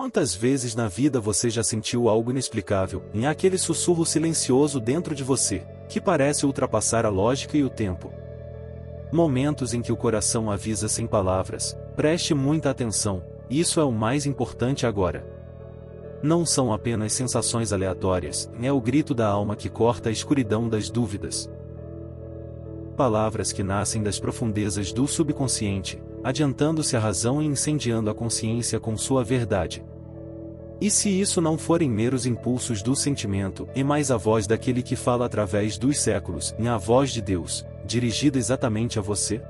Quantas vezes na vida você já sentiu algo inexplicável, em aquele sussurro silencioso dentro de você, que parece ultrapassar a lógica e o tempo? Momentos em que o coração avisa sem palavras: preste muita atenção, isso é o mais importante agora. Não são apenas sensações aleatórias, é o grito da alma que corta a escuridão das dúvidas. Palavras que nascem das profundezas do subconsciente, adiantando-se à razão e incendiando a consciência com sua verdade. E se isso não forem meros impulsos do sentimento, é mais a voz daquele que fala através dos séculos, a voz de Deus, dirigida exatamente a você?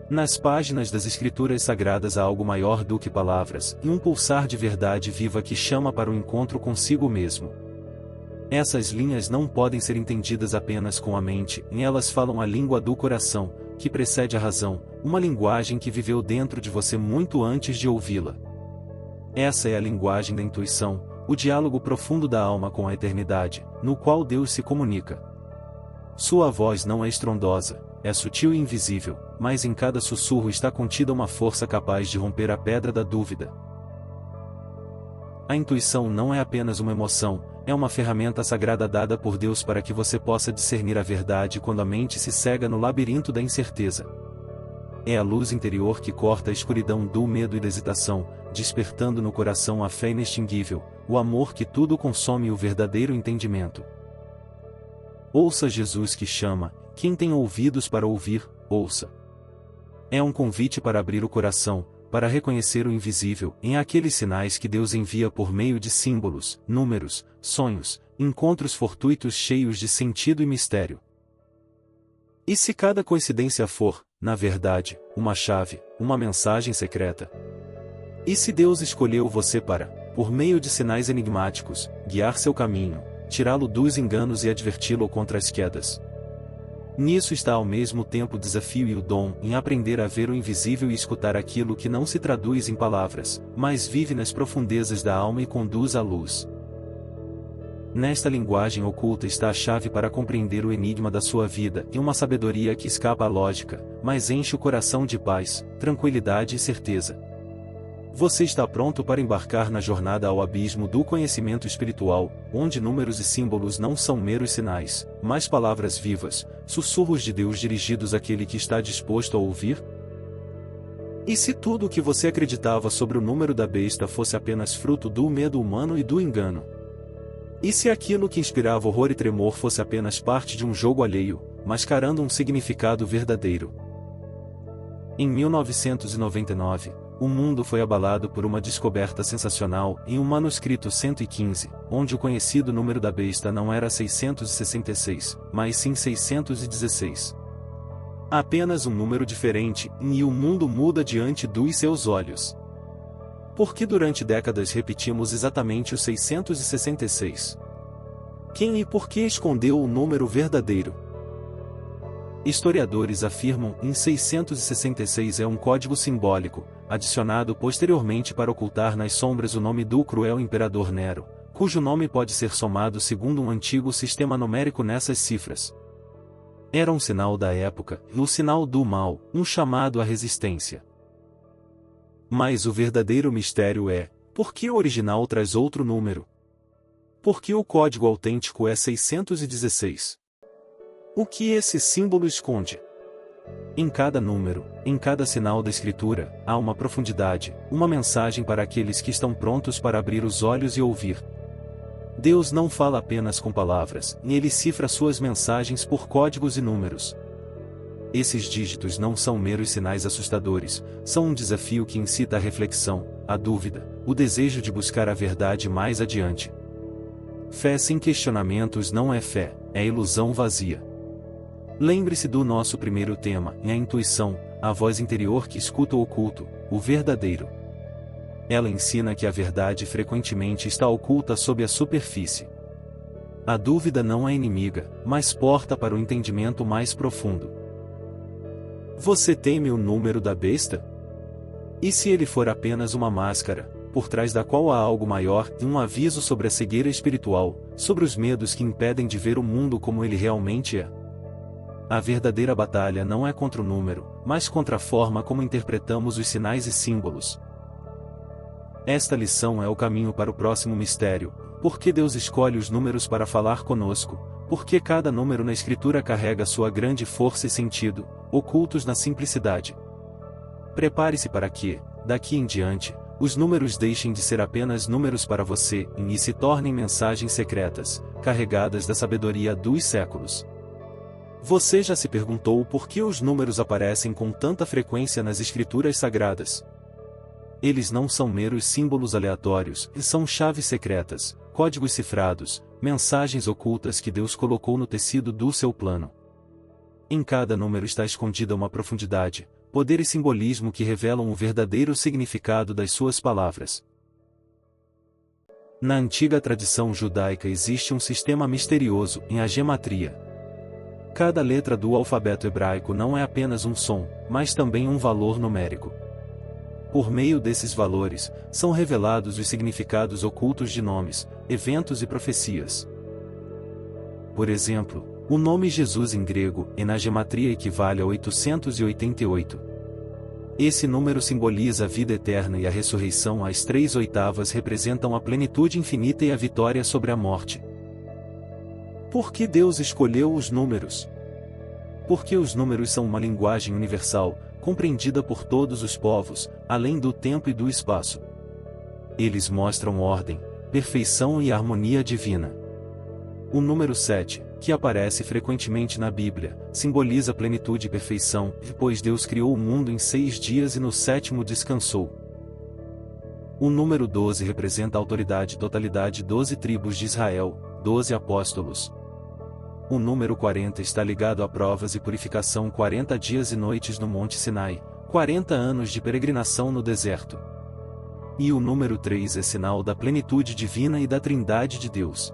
Nas páginas das Escrituras Sagradas há algo maior do que palavras, e um pulsar de verdade viva que chama para o encontro consigo mesmo. Essas linhas não podem ser entendidas apenas com a mente, elas falam a língua do coração, que precede a razão, uma linguagem que viveu dentro de você muito antes de ouvi-la. Essa é a linguagem da intuição, o diálogo profundo da alma com a eternidade, no qual Deus se comunica. Sua voz não é estrondosa, é sutil e invisível, mas em cada sussurro está contida uma força capaz de romper a pedra da dúvida. A intuição não é apenas uma emoção, é uma ferramenta sagrada dada por Deus para que você possa discernir a verdade quando a mente se cega no labirinto da incerteza. É a luz interior que corta a escuridão do medo e da hesitação, despertando no coração a fé inextinguível, o amor que tudo consome e o verdadeiro entendimento. Ouça Jesus que chama: quem tem ouvidos para ouvir, ouça. É um convite para abrir o coração, para reconhecer o invisível, em aqueles sinais que Deus envia por meio de símbolos, números, sonhos, encontros fortuitos cheios de sentido e mistério. E se cada coincidência for, na verdade, uma chave, uma mensagem secreta? E se Deus escolheu você para, por meio de sinais enigmáticos, guiar seu caminho, tirá-lo dos enganos e adverti-lo contra as quedas? Nisso está ao mesmo tempo o desafio e o dom em aprender a ver o invisível e escutar aquilo que não se traduz em palavras, mas vive nas profundezas da alma e conduz à luz. Nesta linguagem oculta está a chave para compreender o enigma da sua vida e uma sabedoria que escapa à lógica, mas enche o coração de paz, tranquilidade e certeza. Você está pronto para embarcar na jornada ao abismo do conhecimento espiritual, onde números e símbolos não são meros sinais, mas palavras vivas, sussurros de Deus dirigidos àquele que está disposto a ouvir? E se tudo o que você acreditava sobre o número da besta fosse apenas fruto do medo humano e do engano? E se aquilo que inspirava horror e tremor fosse apenas parte de um jogo alheio, mascarando um significado verdadeiro? Em 1999, o mundo foi abalado por uma descoberta sensacional em um manuscrito 115, onde o conhecido número da besta não era 666, mas sim 616. Apenas um número diferente, e o mundo muda diante dos seus olhos. Por que durante décadas repetimos exatamente o 666? Quem e por que escondeu o número verdadeiro? Historiadores afirmam que 666 é um código simbólico, adicionado posteriormente para ocultar nas sombras o nome do cruel imperador Nero, cujo nome pode ser somado segundo um antigo sistema numérico nessas cifras. Era um sinal da época, o sinal do mal, um chamado à resistência. Mas o verdadeiro mistério é: por que o original traz outro número? Por que o código autêntico é 616? O que esse símbolo esconde? Em cada número, em cada sinal da escritura, há uma profundidade, uma mensagem para aqueles que estão prontos para abrir os olhos e ouvir. Deus não fala apenas com palavras, ele cifra suas mensagens por códigos e números. Esses dígitos não são meros sinais assustadores, são um desafio que incita a reflexão, a dúvida, o desejo de buscar a verdade mais adiante. Fé sem questionamentos não é fé, é ilusão vazia. Lembre-se do nosso primeiro tema, a intuição, a voz interior que escuta o oculto, o verdadeiro. Ela ensina que a verdade frequentemente está oculta sob a superfície. A dúvida não é inimiga, mas porta para o entendimento mais profundo. Você teme o número da besta? E se ele for apenas uma máscara, por trás da qual há algo maior, e um aviso sobre a cegueira espiritual, sobre os medos que impedem de ver o mundo como ele realmente é? A verdadeira batalha não é contra o número, mas contra a forma como interpretamos os sinais e símbolos. Esta lição é o caminho para o próximo mistério, porque Deus escolhe os números para falar conosco, porque cada número na Escritura carrega sua grande força e sentido, ocultos na simplicidade. Prepare-se para que, daqui em diante, os números deixem de ser apenas números para você e se tornem mensagens secretas, carregadas da sabedoria dos séculos. Você já se perguntou por que os números aparecem com tanta frequência nas Escrituras Sagradas? Eles não são meros símbolos aleatórios, são chaves secretas, códigos cifrados, mensagens ocultas que Deus colocou no tecido do seu plano. Em cada número está escondida uma profundidade, poder e simbolismo que revelam o verdadeiro significado das suas palavras. Na antiga tradição judaica existe um sistema misterioso em a gematria. Cada letra do alfabeto hebraico não é apenas um som, mas também um valor numérico. Por meio desses valores, são revelados os significados ocultos de nomes, eventos e profecias. Por exemplo, o nome Jesus em grego e na gematria equivale a 888. Esse número simboliza a vida eterna e a ressurreição. As 3/8 representam a plenitude infinita e a vitória sobre a morte. Por que Deus escolheu os números? Porque os números são uma linguagem universal, compreendida por todos os povos, além do tempo e do espaço. Eles mostram ordem, perfeição e harmonia divina. O número 7, que aparece frequentemente na Bíblia, simboliza plenitude e perfeição, pois Deus criou o mundo em 6 dias e no 7º descansou. O número 12 representa a autoridade e totalidade. 12 tribos de Israel, 12 apóstolos. O número 40 está ligado a provas e purificação. 40 dias e noites no Monte Sinai, 40 anos de peregrinação no deserto. E o número 3 é sinal da plenitude divina e da Trindade de Deus.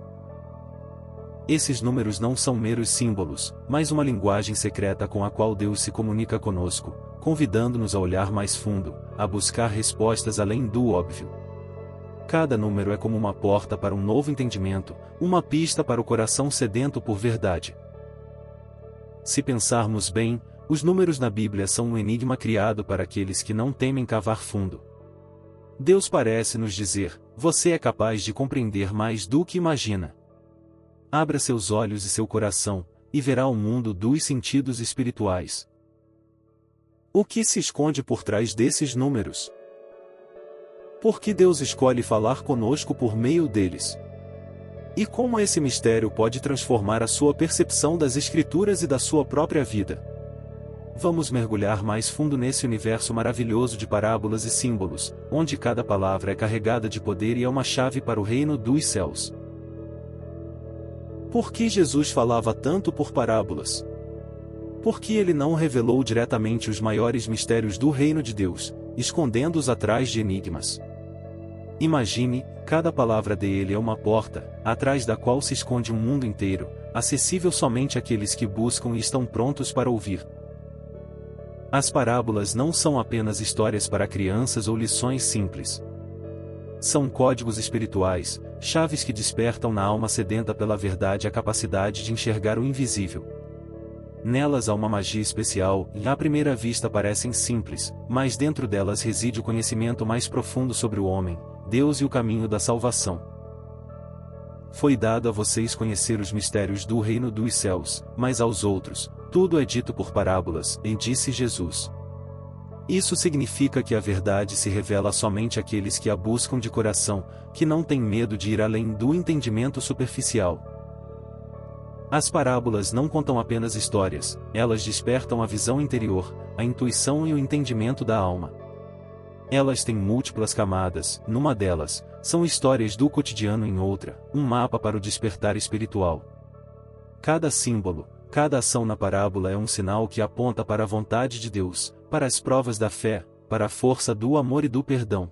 Esses números não são meros símbolos, mas uma linguagem secreta com a qual Deus se comunica conosco, convidando-nos a olhar mais fundo, a buscar respostas além do óbvio. Cada número é como uma porta para um novo entendimento, uma pista para o coração sedento por verdade. Se pensarmos bem, os números na Bíblia são um enigma criado para aqueles que não temem cavar fundo. Deus parece nos dizer: você é capaz de compreender mais do que imagina. Abra seus olhos e seu coração, e verá o mundo dos sentidos espirituais. O que se esconde por trás desses números? Por que Deus escolhe falar conosco por meio deles? E como esse mistério pode transformar a sua percepção das Escrituras e da sua própria vida? Vamos mergulhar mais fundo nesse universo maravilhoso de parábolas e símbolos, onde cada palavra é carregada de poder e é uma chave para o reino dos céus. Por que Jesus falava tanto por parábolas? Por que ele não revelou diretamente os maiores mistérios do reino de Deus, escondendo-os atrás de enigmas? Imagine, cada palavra dele é uma porta, atrás da qual se esconde um mundo inteiro, acessível somente àqueles que buscam e estão prontos para ouvir. As parábolas não são apenas histórias para crianças ou lições simples. São códigos espirituais, chaves que despertam na alma sedenta pela verdade a capacidade de enxergar o invisível. Nelas há uma magia especial, e à primeira vista parecem simples, mas dentro delas reside o conhecimento mais profundo sobre o homem, Deus e o caminho da salvação. Foi dado a vocês conhecer os mistérios do reino dos céus, mas aos outros, tudo é dito por parábolas, e disse Jesus. Isso significa que a verdade se revela somente àqueles que a buscam de coração, que não têm medo de ir além do entendimento superficial. As parábolas não contam apenas histórias, elas despertam a visão interior, a intuição e o entendimento da alma. Elas têm múltiplas camadas, numa delas, são histórias do cotidiano, em outra, um mapa para o despertar espiritual. Cada símbolo, cada ação na parábola é um sinal que aponta para a vontade de Deus, para as provas da fé, para a força do amor e do perdão.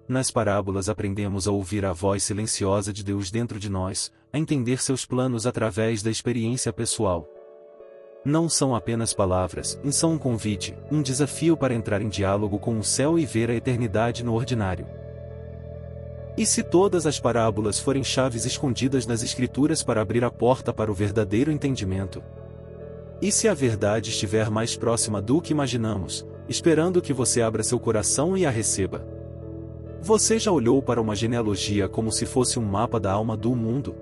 Nas parábolas aprendemos a ouvir a voz silenciosa de Deus dentro de nós, a entender seus planos através da experiência pessoal. Não são apenas palavras, são um convite, um desafio para entrar em diálogo com o céu e ver a eternidade no ordinário. E se todas as parábolas forem chaves escondidas nas Escrituras para abrir a porta para o verdadeiro entendimento? E se a verdade estiver mais próxima do que imaginamos, esperando que você abra seu coração e a receba? Você já olhou para uma genealogia como se fosse um mapa da alma do mundo?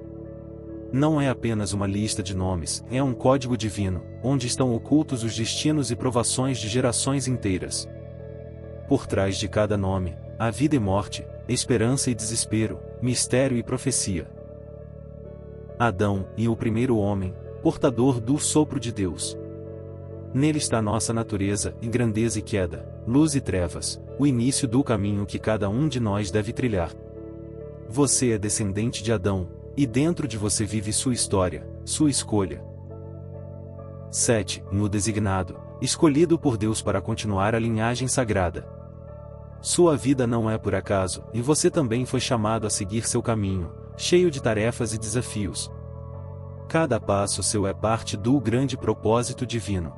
Não é apenas uma lista de nomes, é um código divino, onde estão ocultos os destinos e provações de gerações inteiras. Por trás de cada nome, há vida e morte, esperança e desespero, mistério e profecia. Adão, e o primeiro homem, portador do sopro de Deus. Nele está nossa natureza, em grandeza e queda, luz e trevas, o início do caminho que cada um de nós deve trilhar. Você é descendente de Adão, e dentro de você vive sua história, sua escolha. 7. No designado, escolhido por Deus para continuar a linhagem sagrada. Sua vida não é por acaso, e você também foi chamado a seguir seu caminho, cheio de tarefas e desafios. Cada passo seu é parte do grande propósito divino.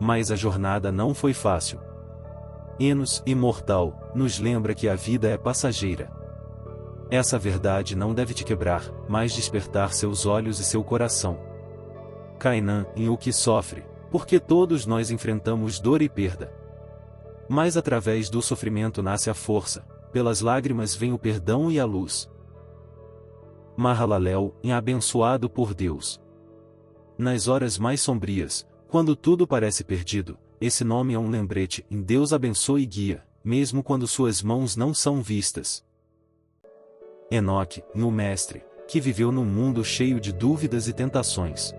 Mas a jornada não foi fácil. Enos, imortal, nos lembra que a vida é passageira. Essa verdade não deve te quebrar, mas despertar seus olhos e seu coração. Cainã, em o que sofre, porque todos nós enfrentamos dor e perda. Mas através do sofrimento nasce a força, pelas lágrimas vem o perdão e a luz. Mahalalel, em abençoado por Deus. Nas horas mais sombrias, quando tudo parece perdido, esse nome é um lembrete, em Deus abençoa e guia, mesmo quando suas mãos não são vistas. Enoque, no mestre, que viveu num mundo cheio de dúvidas e tentações.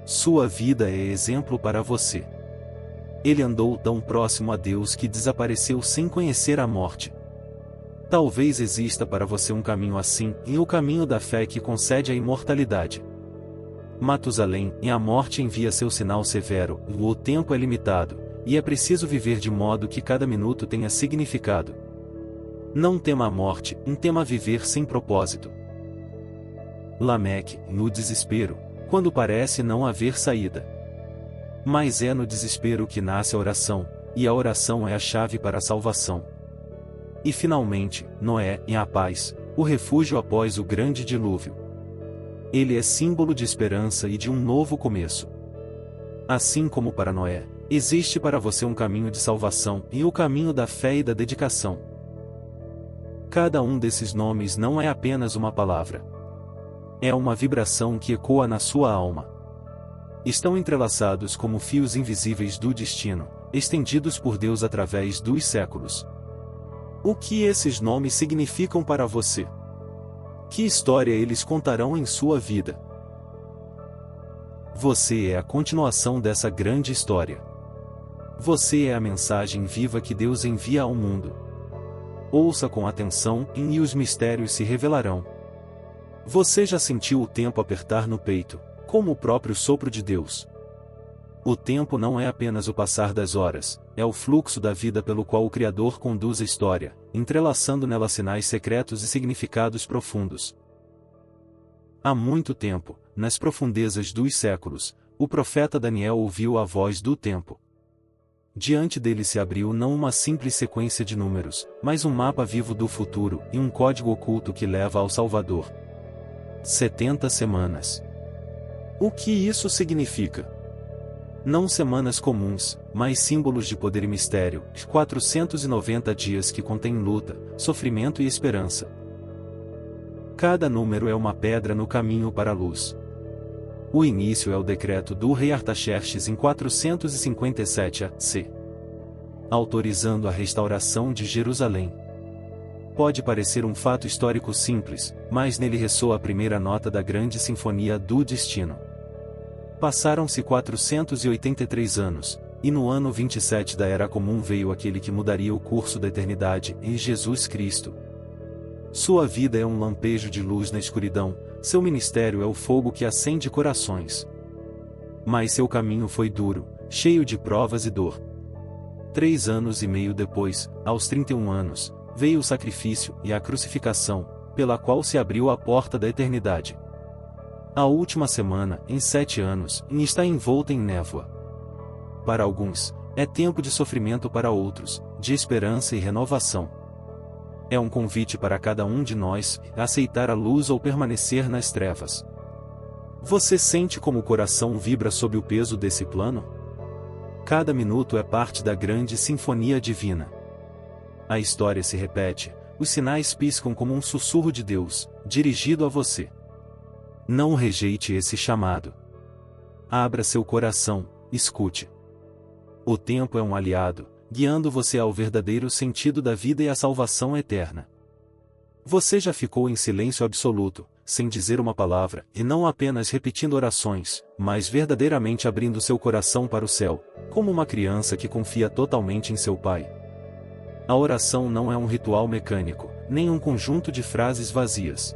Sua vida é exemplo para você. Ele andou tão próximo a Deus que desapareceu sem conhecer a morte. Talvez exista para você um caminho assim, e o caminho da fé que concede a imortalidade. Matusalém, em a morte envia seu sinal severo, o tempo é limitado, e é preciso viver de modo que cada minuto tenha significado. Não tema a morte, tema viver sem propósito. Lameque, no desespero, quando parece não haver saída. Mas é no desespero que nasce a oração, e a oração é a chave para a salvação. E finalmente, Noé, em a paz, o refúgio após o grande dilúvio. Ele é símbolo de esperança e de um novo começo. Assim como para Noé, existe para você um caminho de salvação e o caminho da fé e da dedicação. Cada um desses nomes não é apenas uma palavra. É uma vibração que ecoa na sua alma. Estão entrelaçados como fios invisíveis do destino, estendidos por Deus através dos séculos. O que esses nomes significam para você? Que história eles contarão em sua vida? Você é a continuação dessa grande história. Você é a mensagem viva que Deus envia ao mundo. Ouça com atenção, e os mistérios se revelarão. Você já sentiu o tempo apertar no peito, como o próprio sopro de Deus? O tempo não é apenas o passar das horas, é o fluxo da vida pelo qual o Criador conduz a história, entrelaçando nela sinais secretos e significados profundos. Há muito tempo, nas profundezas dos séculos, o profeta Daniel ouviu a voz do tempo. Diante dele se abriu não uma simples sequência de números, mas um mapa vivo do futuro e um código oculto que leva ao Salvador. 70 semanas. O que isso significa? Não semanas comuns, mas símbolos de poder e mistério, 490 dias que contêm luta, sofrimento e esperança. Cada número é uma pedra no caminho para a luz. O início é o decreto do rei Artaxerxes em 457 a.C., autorizando a restauração de Jerusalém. Pode parecer um fato histórico simples, mas nele ressoa a primeira nota da grande sinfonia do destino. Passaram-se 483 anos, e no ano 27 da Era Comum veio aquele que mudaria o curso da eternidade, em Jesus Cristo. Sua vida é um lampejo de luz na escuridão, seu ministério é o fogo que acende corações. Mas seu caminho foi duro, cheio de provas e dor. 3 anos e meio depois, aos 31 anos, veio o sacrifício e a crucificação, pela qual se abriu a porta da eternidade. A última semana, em 7 anos, está envolta em névoa. Para alguns, é tempo de sofrimento, para outros, de esperança e renovação. É um convite para cada um de nós, a aceitar a luz ou permanecer nas trevas. Você sente como o coração vibra sob o peso desse plano? Cada minuto é parte da grande sinfonia divina. A história se repete, os sinais piscam como um sussurro de Deus, dirigido a você. Não rejeite esse chamado. Abra seu coração, escute. O tempo é um aliado, guiando você ao verdadeiro sentido da vida e à salvação eterna. Você já ficou em silêncio absoluto, sem dizer uma palavra, e não apenas repetindo orações, mas verdadeiramente abrindo seu coração para o céu, como uma criança que confia totalmente em seu Pai. A oração não é um ritual mecânico, nem um conjunto de frases vazias.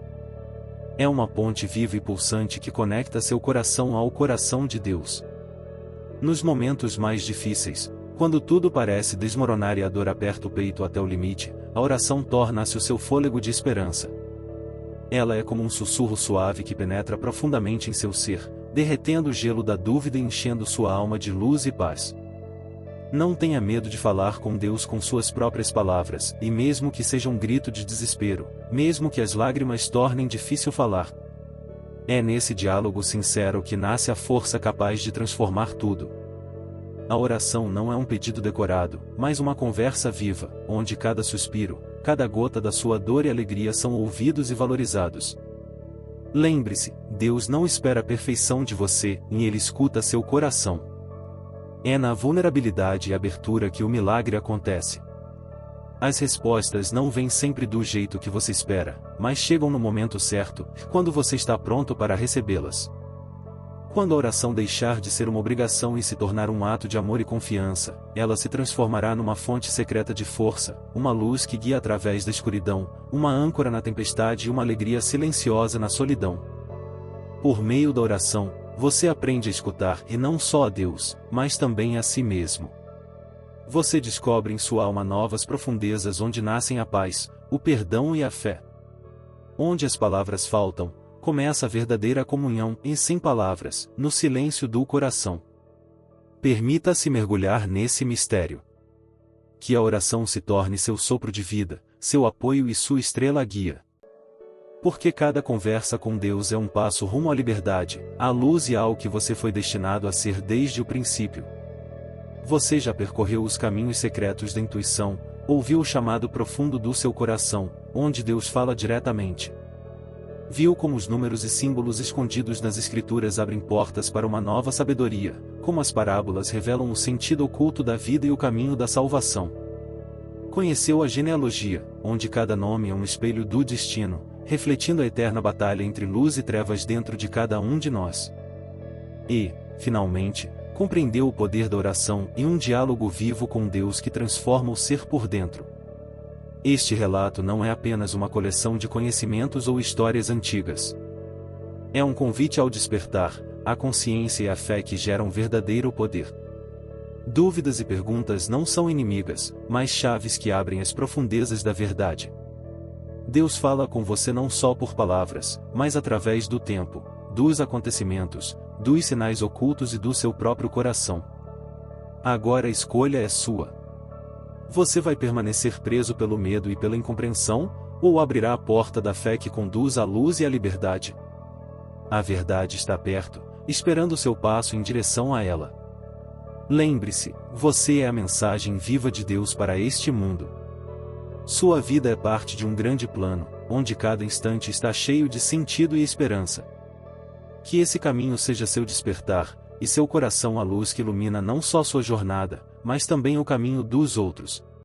É uma ponte viva e pulsante que conecta seu coração ao coração de Deus. Nos momentos mais difíceis, quando tudo parece desmoronar e a dor aperta o peito até o limite, a oração torna-se o seu fôlego de esperança. Ela é como um sussurro suave que penetra profundamente em seu ser, derretendo o gelo da dúvida e enchendo sua alma de luz e paz. Não tenha medo de falar com Deus com suas próprias palavras, e mesmo que seja um grito de desespero, mesmo que as lágrimas tornem difícil falar. É nesse diálogo sincero que nasce a força capaz de transformar tudo. A oração não é um pedido decorado, mas uma conversa viva, onde cada suspiro, cada gota da sua dor e alegria são ouvidos e valorizados. Lembre-se, Deus não espera a perfeição de você, e Ele escuta seu coração. É na vulnerabilidade e abertura que o milagre acontece. As respostas não vêm sempre do jeito que você espera, mas chegam no momento certo, quando você está pronto para recebê-las. Quando a oração deixar de ser uma obrigação e se tornar um ato de amor e confiança, ela se transformará numa fonte secreta de força, uma luz que guia através da escuridão, uma âncora na tempestade e uma alegria silenciosa na solidão. Por meio da oração, você aprende a escutar e não só a Deus, mas também a si mesmo. Você descobre em sua alma novas profundezas onde nascem a paz, o perdão e a fé. Onde as palavras faltam, começa a verdadeira comunhão, e sem palavras, no silêncio do coração. Permita-se mergulhar nesse mistério. Que a oração se torne seu sopro de vida, seu apoio e sua estrela guia. Porque cada conversa com Deus é um passo rumo à liberdade, à luz e ao que você foi destinado a ser desde o princípio. Você já percorreu os caminhos secretos da intuição, ouviu o chamado profundo do seu coração, onde Deus fala diretamente. Viu como os números e símbolos escondidos nas escrituras abrem portas para uma nova sabedoria, como as parábolas revelam o sentido oculto da vida e o caminho da salvação. Conheceu a genealogia, onde cada nome é um espelho do destino, refletindo a eterna batalha entre luz e trevas dentro de cada um de nós. E, finalmente, compreendeu o poder da oração e um diálogo vivo com Deus que transforma o ser por dentro. Este relato não é apenas uma coleção de conhecimentos ou histórias antigas. É um convite ao despertar, à consciência e à fé que geram verdadeiro poder. Dúvidas e perguntas não são inimigas, mas chaves que abrem as profundezas da verdade. Deus fala com você não só por palavras, mas através do tempo, dos acontecimentos, dos sinais ocultos e do seu próprio coração. Agora a escolha é sua. Você vai permanecer preso pelo medo e pela incompreensão, ou abrirá a porta da fé que conduz à luz e à liberdade? A verdade está perto, esperando seu passo em direção a ela. Lembre-se, você é a mensagem viva de Deus para este mundo. Sua vida é parte de um grande plano, onde cada instante está cheio de sentido e esperança. Que esse caminho seja seu despertar, e seu coração a luz que ilumina não só sua jornada, mas também o caminho dos outros.